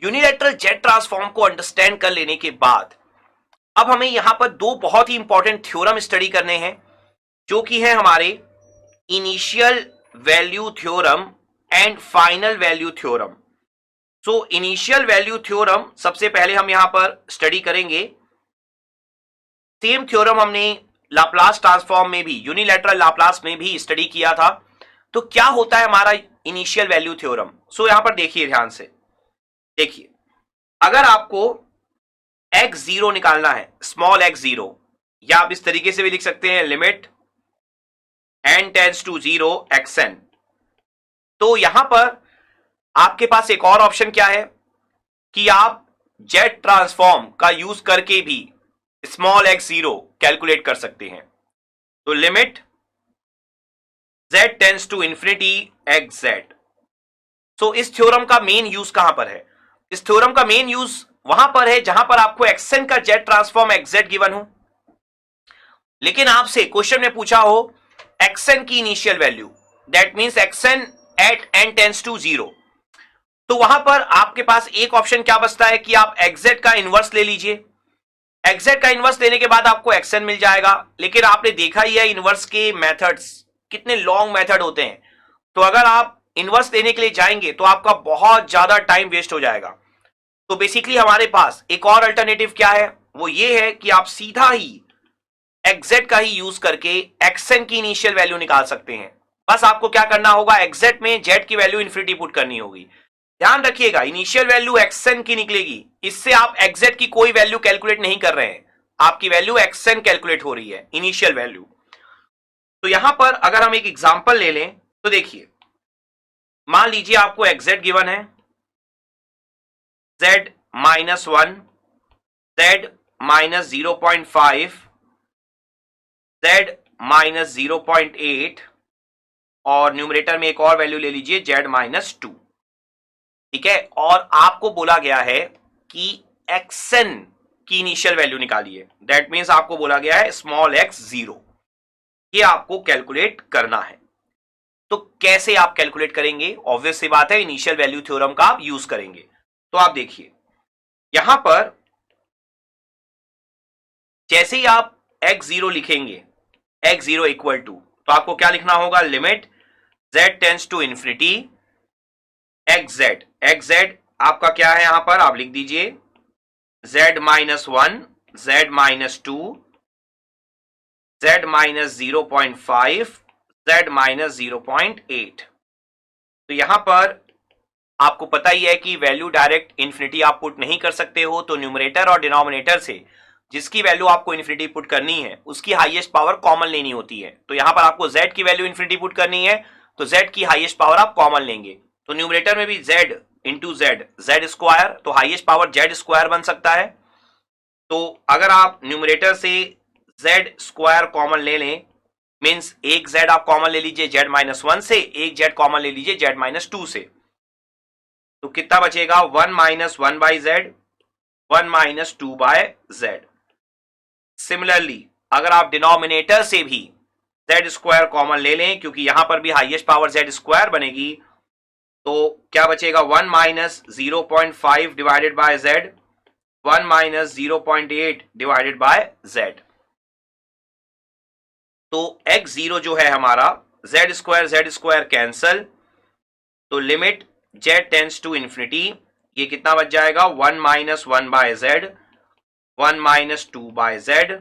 Unilateral jet transform को understand कर लेने के बाद अब हमें यहां पर दो बहुत ही इंपॉर्टेंट थ्योरम स्टडी करने हैं, जो कि है हमारे initial value theorem and final value theorem. So initial value theorem सबसे पहले हम यहां पर स्टडी करेंगे। सेम थ्योरम हमने लाप्लास ट्रांसफॉर्म में भी, यूनिलैटरल लाप्लास में भी स्टडी किया था। तो क्या होता है हमारा इनिशियल वैल्यू थ्योरम? सो यहां पर देखिए, ध्यान से देखिए, अगर आपको x0 निकालना है, स्मॉल x0, या आप इस तरीके से भी लिख सकते हैं limit n tends to 0 xn। तो यहां पर आपके पास एक और ऑप्शन क्या है कि आप जेट ट्रांसफॉर्म का यूज करके भी स्मॉल x0 कैलकुलेट कर सकते हैं। तो limit z tends to infinity xz। So इस थ्योरम का मेन यूज कहां पर है? इस थ्योरम का मेन यूज वहां पर है जहां पर आपको xn का जेट ट्रांसफॉर्म xz गिवन हो, लेकिन आपसे क्वेश्चन में पूछा हो xn की initial value, that means xn at n tends to 0। तो वहां पर आपके पास एक ऑप्शन क्या बचता है कि आप xz का इनवर्स ले लीजिए। xz का इनवर्स लेने के बाद आपको xn मिल जाएगा, लेकिन आपने देखा ही है इनवर्स के मेथड्स कितने लॉन्ग मेथड होते हैं। तो अगर आप इनवर्स लेने के लिए जाएंगे तो आपका बहुत ज्यादा टाइम वेस्ट हो जाएगा। तो बेसिकली हमारे पास एक और अल्टरनेटिव क्या है, वो ये है कि आप सीधा ही xz का ही यूज करके xn की इनिशियल वैल्यू निकाल सकते हैं। बस आपको क्या करना होगा, xz में z की वैल्यू इन्फिनिटी पुट करनी होगी। ध्यान रखिएगा, इनिशियल वैल्यू xn की निकलेगी, इससे आप xz की कोई वैल्यू कैलकुलेट नहीं कर रहे हैं, आपकी वैल्यू xn कैलकुलेट हो रही है, इनिशियल वैल्यू। तो यहां पर अगर हम एक एग्जांपल ले लें तो देखिए, मान लीजिए आपको xz गिवन है z minus 1, z minus 0.5, z minus 0.8 और न्यूमरेटर में एक और वैल्यू ले लीजिए z माइनस 2। ठीक है, और आपको बोला गया है कि xn की इनिशियल वैल्यू निकालिए, दैट मींस आपको बोला गया है स्मॉल x0, ये आपको कैलकुलेट करना है। तो कैसे आप कैलकुलेट करेंगे? ऑब्वियस सी बात है, इनिशियल वैल्यू थ्योरम का आप यूज करेंगे। तो आप देखिए, यहां पर जैसे ही आप x0 लिखेंगे, x0 इक्वल टू, तो आपको क्या लिखना होगा, limit z tends to infinity xz। xz आपका क्या है, यहां पर आप लिख दीजिए z minus 1, z minus 2, z minus 0.5, z minus 0.8। तो यहां पर आपको पता ही है कि वैल्यू डायरेक्ट इंफिनिटी आप पुट नहीं कर सकते हो, तो न्यूमरेटर और डिनोमिनेटर से जिसकी वैल्यू आपको इंफिनिटी पुट करनी है उसकी हाईएस्ट पावर कॉमन लेनी होती है। तो यहां पर आपको z की वैल्यू इंफिनिटी पुट करनी है, तो z की हाईएस्ट पावर आप कॉमन लेंगे। तो न्यूमरेटर में भी z into Z, Z square, तो हाईएस्ट पावर जेड स्क्वायर बन सकता है। तो अगर आप न्यूमरेटर से जेड स्क्वायर कॉमन ले लें, मीन्स एक z आप कॉमन ले लीजिए जेड माइनस 1 से, एक z कॉमन ले लीजिए जेड माइनस 2 से, तो कितना बचेगा, 1 minus 1 by Z, 1 minus 2 by Z. Similarly अगर आप डिनोमिनेटर से भी जेड स्क्वायर कॉमन ले लें, क्योंकि यहां पर भी हाईएस्ट पावर जेड स्क्वायर बनेगी, तो क्या बचेगा, 1 minus 0.5 divided by Z, 1 minus 0.8 divided by Z. तो x0 जो है हमारा, जेड स्क्वायर कैंसल, तो limit z tends to infinity, ये कितना बच जाएगा, 1 minus 1 by Z, 1 minus 2 by Z,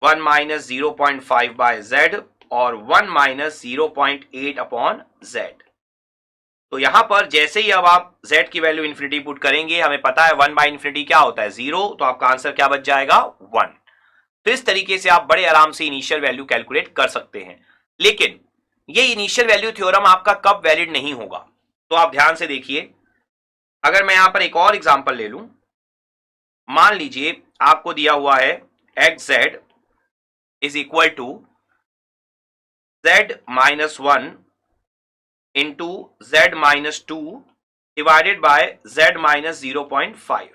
1 minus 0.5 by Z और 1 माइनस 0.8 अपॉन जेड। तो यहां पर जैसे ही अब आप z की वैल्यू इंफिनिटी पुट करेंगे, हमें पता है 1 बाय इंफिनिटी क्या होता है, 0, तो आपका आंसर क्या बच जाएगा, 1। तो इस तरीके से आप बड़े आराम से इनिशियल वैल्यू कैलकुलेट कर सकते हैं। लेकिन ये इनिशियल वैल्यू थ्योरम आपका कब वैलिड नहीं होगा, तो आप ध्यान से देखिए। अगर मैं यहां पर एक और एग्जांपल ले लूं, मान लीजिए आपको दिया हुआ है xz is equal to z minus 1 into z minus 2 divided by z minus 0.5,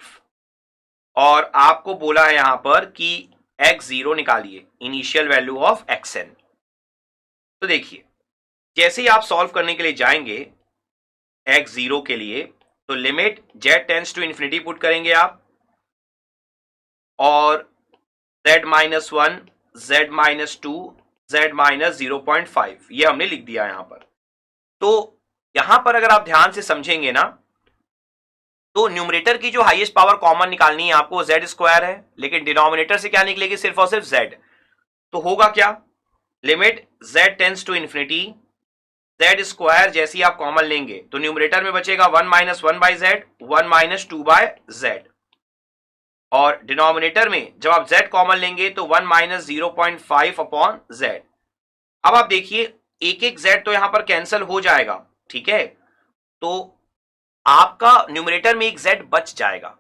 और आपको बोला है यहां पर कि x0 निकालिए, इनिशियल वैल्यू ऑफ xn। तो देखिए, जैसे ही आप सॉल्व करने के लिए जाएंगे x0 के लिए, तो limit z tends to infinity put करेंगे आप, और z minus 1, z minus 2, z minus 0.5 ये हमने लिख दिया यहां पर। तो यहां पर अगर आप ध्यान से समझेंगे ना, तो न्यूमरेटर की जो हाईएस्ट पावर कॉमन निकालनी है आपको z स्क्वायर है, लेकिन डिनोमिनेटर से क्या निकलेगी, सिर्फ और सिर्फ z। तो होगा क्या, limit z tends to infinity, z square जैसी आप कॉमन लेंगे तो न्यूमरेटर में बचेगा 1 minus 1 by Z, 1 minus 2 by Z, और डिनोमिनेटर में जब आप z कॉमन लेंगे तो 1 माइनस 0.5 अपॉन जेड। अब आप देखिए एक एक z तो यहां पर कैंसिल हो जाएगा, ठीक है, तो आपका न्यूमरेटर में एक z बच जाएगा।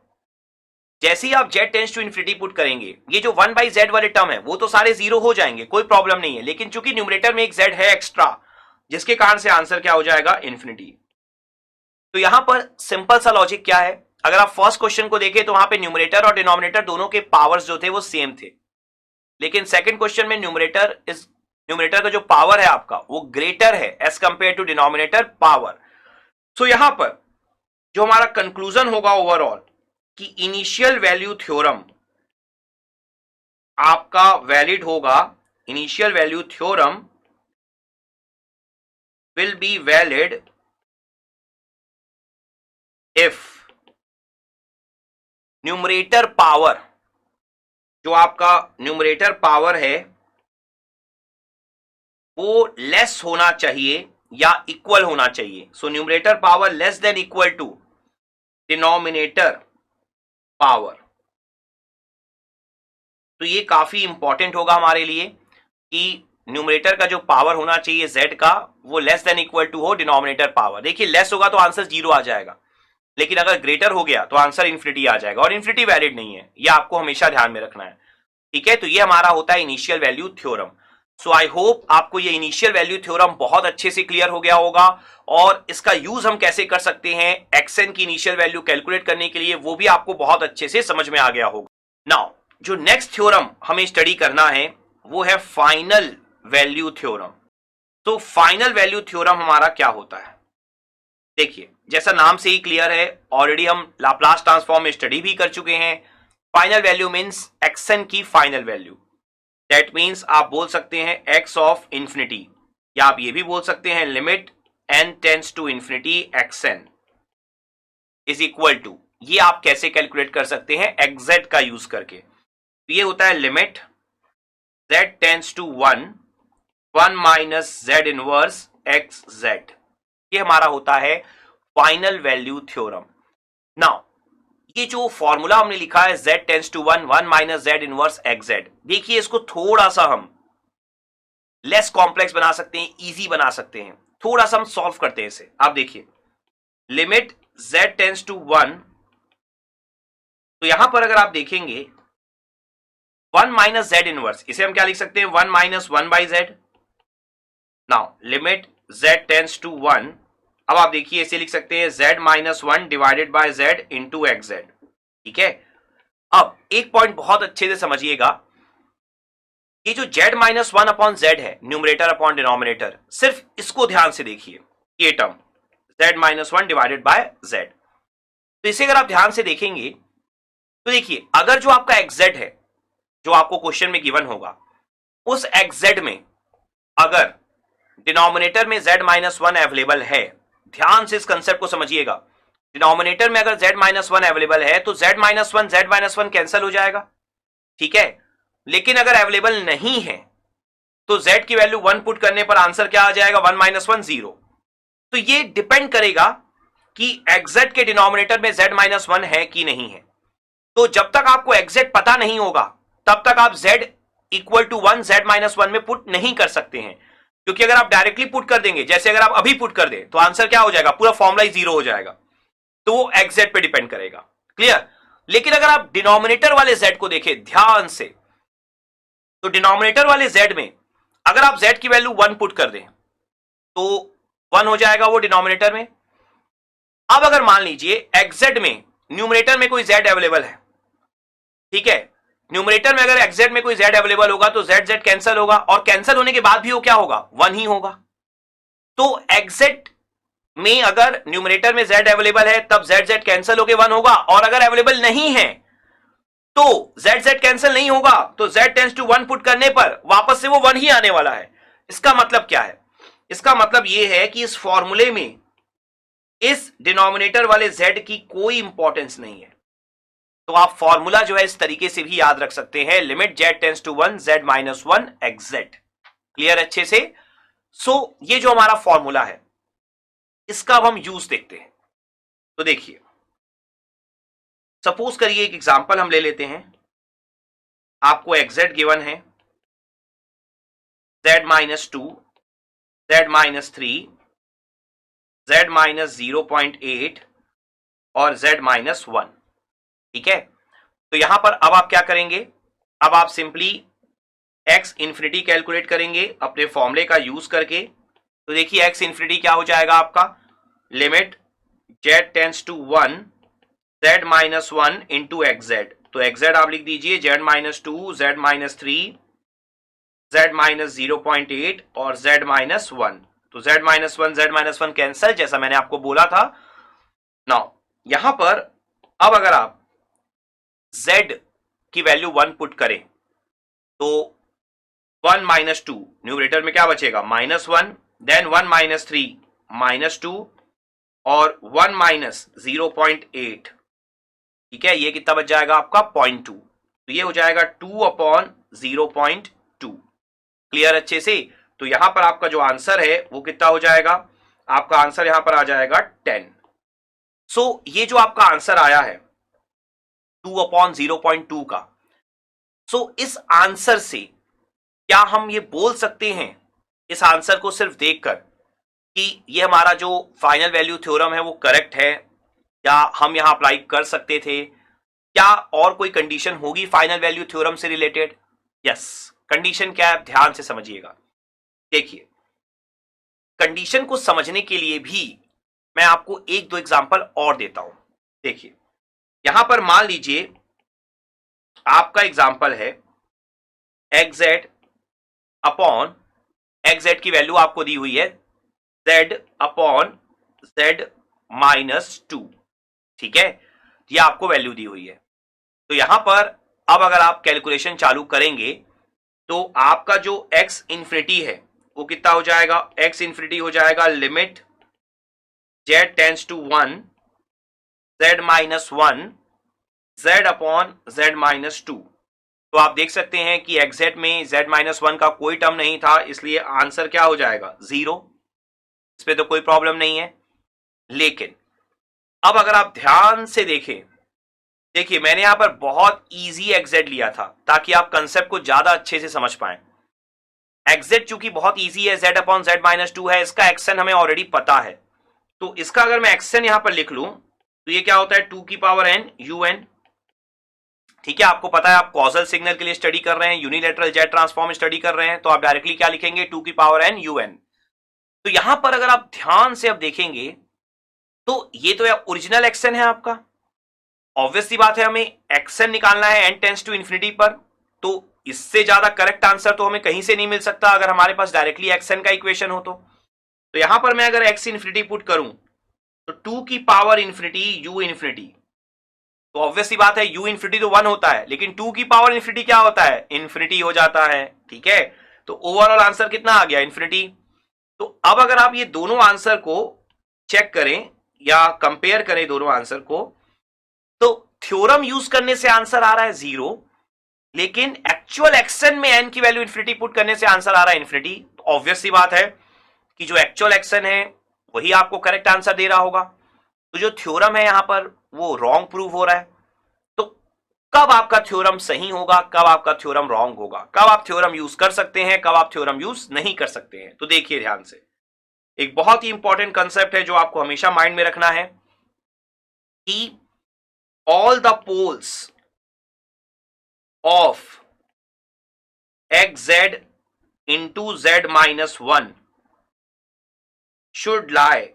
जैसे ही आप z tends to infinity put करेंगे, ये जो 1 बाई जेड वाले टर्म है वो तो सारे जीरो हो जाएंगे, कोई प्रॉब्लम नहीं है, लेकिन चूंकि न्यूमरेटर में एक z है एक्स्ट्रा, जिसके कारण से आंसर क्या हो जाएगा, इंफिनिटी। तो यहां पर सिंपल सा लॉजिक क्या है, अगर आप फर्स्ट क्वेश्चन को देखें तो वहां पे न्यूमरेटर और डिनोमिनेटर दोनों के पावर्स जो थे वो सेम थे, लेकिन सेकंड क्वेश्चन में न्यूमरेटर का जो पावर है आपका वो ग्रेटर है as compare to denominator power. So यहां पर जो हमारा कंक्लूजन होगा ओवरऑल कि इनिशियल वैल्यू थ्योरम आपका वैलिड होगा, initial value theorem will be valid if numerator power, जो आपका न्यूमरेटर पावर है वो लेस होना चाहिए या इक्वल होना चाहिए। So numerator power less than equal to denominator power. तो ये काफी इंपॉर्टेंट होगा हमारे लिए कि न्यूमरेटर का जो पावर होना चाहिए z का वो लेस देन इक्वल टू हो डिनोमिनेटर पावर। देखिए लेस होगा तो आंसर 0 आ जाएगा, लेकिन अगर ग्रेटर हो गया तो आंसर इंफिनिटी आ जाएगा, और इंफिनिटी वैलिड नहीं है, ये आपको हमेशा ध्यान में रखना है, ठीक है। तो ये हमारा होता है initial value theorem. So I hope आपको ये इनिशियल वैल्यू थ्योरम बहुत अच्छे से क्लियर हो गया होगा, और इसका यूज हम कैसे कर सकते हैं xn की इनिशियल वैल्यू कैलकुलेट करने के लिए वो भी आपको बहुत अच्छे से समझ में आ गया होगा। नाउ जो नेक्स्ट थ्योरम हमें स्टडी करना है वो है फाइनल वैल्यू थ्योरम। तो फाइनल वैल्यू थ्योरम हमारा क्या होता है, देखिए जैसा नाम से ही क्लियर है, ऑलरेडी हम लाप्लास ट्रांसफॉर्म में स्टडी भी कर चुके हैं। फाइनल वैल्यू मींस एक्सन की फाइनल वैल्यू, दैट मींस आप बोल सकते हैं x ऑफ इंफिनिटी, या आप ये भी बोल सकते हैं limit n tends to infinity xn is equal to, ये आप कैसे कैलकुलेट कर सकते हैं xz का यूज करके। तो ये होता है limit z tends to 1 minus z inverse xz, ये हमारा होता है फाइनल वैल्यू थ्योरम। नाउ ये जो फॉर्मूला हमने लिखा है z tends to 1 minus z inverse xz, देखिए इसको थोड़ा सा हम लेस कॉम्प्लेक्स बना सकते हैं, इजी बना सकते हैं, थोड़ा सा हम सॉल्व करते हैं इसे। आप देखिए लिमिट z टेंस टू 1, तो यहां पर अगर आप देखेंगे 1 माइनस z इनवर्स, इसे हम क्या लिख सकते हैं 1 minus 1 by z। Now limit z tends to 1, अब आप देखिए इसे लिख सकते हैं z minus 1 divided by z into xz, ठीक है। अब एक पॉइंट बहुत अच्छे से समझिएगा, ये जो z माइनस 1 अपॉन z है, न्यूमरेटर अपॉन डिनोमिनेटर, सिर्फ इसको ध्यान से देखिए, ये term z minus 1 divided by z। तो इसे अगर आप ध्यान से देखेंगे तो देखिए अगर जो आपका xz है जो आपको क्वेश्चन में गिवन होगा, उस xz में अगर डिनोमिनेटर में z माइनस 1 अवेलेबल है, ध्यान से इस कंसेप्ट को समझिएगा, डिनोमिनेटर में अगर z माइनस 1 अवेलेबल है तो z माइनस 1 कैंसिल हो जाएगा, ठीक है। लेकिन अगर अवेलेबल नहीं है तो z की वैल्यू 1 पुट करने पर आंसर क्या आ जाएगा 1 माइनस 1 0। तो ये डिपेंड करेगा कि एग्जैक्ट के डिनोमिनेटर में z माइनस 1 है कि नहीं है। तो जब तक आपको एग्जैक्ट पता नहीं होगा तब तक आप z equal to 1 z minus 1 में पुट नहीं कर सकते हैं, क्योंकि अगर आप डायरेक्टली पुट कर देंगे, जैसे अगर आप अभी पुट कर दें तो आंसर क्या हो जाएगा, पूरा फॉर्मूला ही 0 हो जाएगा, तो वो एग्जैक्ट पे डिपेंड करेगा, क्लियर। लेकिन अगर आप डिनोमिनेटर वाले z को देखें ध्यान से, तो डिनोमिनेटर वाले z में अगर आप z की वैल्यू 1 पुट कर दें तो 1 हो जाएगा वो डिनोमिनेटर में। अब अगर मान लीजिए xz में न्यूमरेटर में कोई z अवेलेबल है, ठीक है, न्यूमरेटर में अगर xz में कोई z अवेलेबल होगा तो z z कैंसिल होगा, और कैंसिल होने के बाद भी वो क्या होगा 1 ही होगा। तो एग्जैक्ट में अगर न्यूमरेटर में z अवेलेबल है तब z z कैंसिल होके 1 होगा, और अगर अवेलेबल नहीं है तो z z कैंसिल नहीं होगा, तो z टेंड्स टू 1 पुट करने पर वापस से वो 1 ही आने वाला है। इसका मतलब क्या है? इसका मतलब यह है कि इस फॉर्मूले में इस डिनोमिनेटर वाले z की कोई इंपॉर्टेंस नहीं है। तो आप फॉर्मूला जो है इस तरीके से भी याद रख सकते हैं, limit z tends to 1 z minus 1 xz। Clear अच्छे से? ये जो हमारा फॉर्मूला है इसका अब हम यूज देखते हैं। तो देखिए, सपोज करिए एक एग्जांपल हम ले लेते हैं। आपको xz गिवन है, z minus 2, z minus 3, z minus 0.8 और z माइनस 1। ठीक है, तो यहां पर अब आप क्या करेंगे? अब आप सिंपली x इंफिनिटी कैलकुलेट करेंगे अपने फॉर्मूले का यूज करके। तो देखिए x इंफिनिटी क्या हो जाएगा आपका, limit z tends to 1 z minus 1 into xz। तो xz आप लिख दीजिए z minus 2, z minus 3, z minus 0.8 और z माइनस 1। तो z minus 1 z minus 1 cancel, जैसा मैंने आपको बोला था। नाउ यहां पर अब अगर आप z की वैल्यू 1 पुट करें तो 1 माइनस 2, न्यूमरेटर में क्या बचेगा, -1, देन 1 माइनस 3 -2 और 1 माइनस 0.8। ठीक है, ये कितना बच जाएगा आपका 0.2। तो ये हो जाएगा 2 अपॉन 0.2। क्लियर अच्छे से? तो यहां पर आपका जो आंसर है वो कितना हो जाएगा, आपका आंसर यहां पर आ जाएगा 10। ये जो आपका आंसर आया है 2 अपॉन 0.2 का, इस आंसर से क्या हम ये बोल सकते हैं, इस आंसर को सिर्फ देखकर, कि ये हमारा जो फाइनल वैल्यू थ्योरम है वो करेक्ट है, या हम यहां अप्लाई कर सकते थे? क्या और कोई कंडीशन होगी फाइनल वैल्यू थ्योरम से रिलेटेड? यस, कंडीशन क्या है, ध्यान से समझिएगा। देखिए, कंडीशन को समझने के लिए भी मैं आपको एक दो एग्जांपल और देता हूं। देखिए, यहां पर मान लीजिए आपका एग्जांपल है xz अपॉन xz की वैल्यू आपको दी हुई है z अपॉन z माइनस 2। ठीक है, ये आपको वैल्यू दी हुई है। तो यहां पर अब अगर आप कैलकुलेशन चालू करेंगे तो आपका जो x इंफिनिटी है वो कितना हो जाएगा, x इंफिनिटी हो जाएगा limit z tends to 1 z minus 1 z upon z minus 2। तो आप देख सकते हैं कि एग्जैक्ट में z माइनस 1 का कोई टर्म नहीं था, इसलिए आंसर क्या हो जाएगा, 0। इस पे तो कोई प्रॉब्लम नहीं है। लेकिन अब अगर आप ध्यान से देखें, देखिए मैंने यहां पर बहुत इजी एग्जैक्ट लिया था ताकि आप कंसेप्ट को ज्यादा अच्छे से समझ पाएं। एग्जैक्ट चूंकि बहुत इजी है, z अपॉन z माइनस 2 है, इसका एक्शन हमें ऑलरेडी पता है। तो इसका अगर मैं एक्शन यहां पर लिख लूं तो ये क्या होता है, 2 की पावर n un। ठीक है, आपको पता है आप कॉजल सिग्नल के लिए स्टडी कर रहे हैं, यूनिलैटरल जेट ट्रांसफॉर्म स्टडी कर रहे हैं, तो आप डायरेक्टली क्या लिखेंगे, 2 की पावर n un। तो यहां पर अगर आप ध्यान से अब देखेंगे तो ये तो ओरिजिनल एक्शन है आपका। ऑब्वियस सी बात है, हमें एक्शन निकालना है n टेंड्स टू इंफिनिटी पर, तो इससे ज्यादा करेक्ट आंसर तो हमें कहीं से नहीं मिल सकता अगर हमारे पास डायरेक्टली एक्शन का इक्वेशन हो तो यहां पर मैं अगर x इंफिनिटी पुट करूं तो 2 की पावर इंफिनिटी u इंफिनिटी, तो ऑब्वियस सी बात है u इंफिनिटी तो 1 होता है, लेकिन 2 की पावर इंफिनिटी क्या होता है, इंफिनिटी हो जाता है। ठीक है, तो ओवरऑल आंसर कितना आ गया, इंफिनिटी। तो अब अगर आप ये दोनों आंसर को चेक करें या कंपेयर करें दोनों आंसर को, तो थ्योरम यूज करने से आंसर आ रहा है 0, लेकिन एक्चुअल एक्शन में n की वैल्यू इंफिनिटी पुट करने से आंसर आ रहा है इंफिनिटी। तो ऑब्वियस सी बात है कि जो एक्चुअल एक्शन है वही आपको करेक्ट आंसर दे रहा होगा। तो जो थ्योरम है यहां पर वो रॉन्ग प्रूव हो रहा है। तो कब आपका थ्योरम सही होगा, कब आपका थ्योरम रॉन्ग होगा, कब आप थ्योरम यूज कर सकते हैं, कब आप थ्योरम यूज नहीं कर सकते हैं? तो देखिए ध्यान से, एक बहुत ही इंपॉर्टेंट कंसेप्ट है जो आपको हमेशा माइंड में रखना है कि all the poles of xz into z minus 1 should lie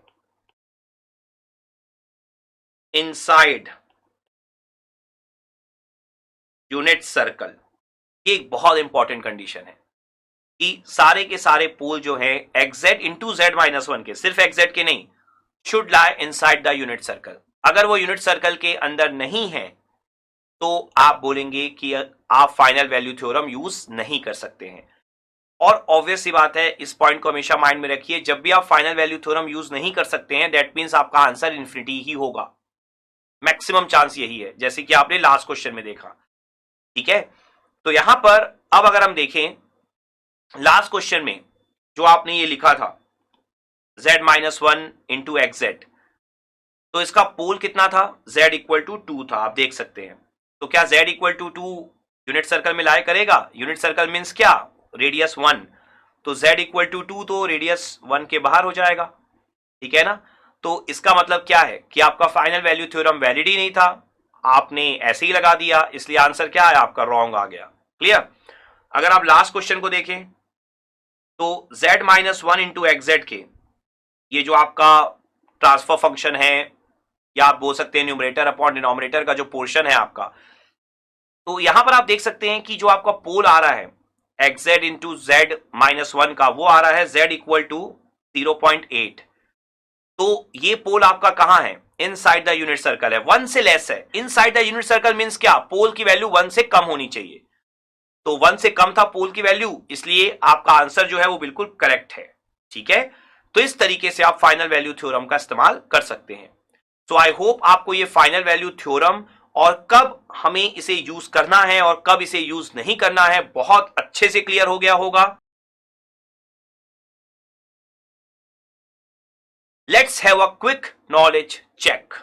inside unit circle. ये एक बहुत इंपॉर्टेंट कंडीशन है कि सारे के सारे पोल जो है xz into z माइनस 1 के, सिर्फ xz के नहीं, should lie inside the unit circle. अगर वो यूनिट सर्कल के अंदर नहीं है तो आप बोलेंगे कि आप फाइनल वैल्यू थ्योरम यूज नहीं कर सकते हैं। और ऑब्वियस सी बात है, इस पॉइंट को हमेशा माइंड में रखिए, जब भी आप फाइनल वैल्यू थ्योरम यूज नहीं कर सकते हैं दैट मींस आपका आंसर इन्फिनिटी ही होगा। मैक्सिमम चांस यही है, जैसे कि आपने लास्ट क्वेश्चन में देखा। ठीक है, तो यहां पर अब अगर हम देखें लास्ट क्वेश्चन में जो आपने ये लिखा था z minus one into x Z, तो इसका पोल कितना था, z इक्वल टू 2 था, आप देख सकते हैं। तो क्या z equal to 2 unit circle में लाई करेगा? यूनिट सर्कल मीन्स क्या, रेडियस 1, तो z इक्वल टू 2 तो रेडियस 1 के बाहर हो जाएगा। ठीक है ना, तो इसका मतलब क्या है कि आपका फाइनल वैल्यू थ्योरम वैलिड ही नहीं था, आपने ऐसे ही लगा दिया, इसलिए आंसर क्या है आपका, रॉन्ग आ गया। क्लियर? अगर आप लास्ट क्वेश्चन को देखें तो z minus one into x Z के, ये जो आपका ट्रांसफर फंक्शन है, या आप बोल सकते हैं न्यूमरेटर अपॉन डिनोमिनेटर का जो पोर्शन है आपका, तो यहां पर आप देख सकते हैं कि जो आपका पोल आ रहा है x Z into Z minus one का, वो आ रहा है z इक्वल टू 0.8। तो ये पोल आपका कहां है, इनसाइड द यूनिट सर्कल है, 1 से लेस है। Inside the unit circle means क्या, पोल की वैल्यू 1 से कम होनी चाहिए, तो 1 से कम था पोल की वैल्यू, इसलिए आपका आंसर जो है वो बिल्कुल करेक्ट है। ठीक है, तो इस तरीके से आप फाइनल वैल्यू थ्योरम का इस्तेमाल कर सकते हैं। सो आई होप आपको ये फाइनल वैल्यू थ्योरम और कब हमें इसे यूज करना है और कब इसे यूज नहीं करना है बहुत अच्छे से क्लियर हो गया होगा। Let's have a quick knowledge check.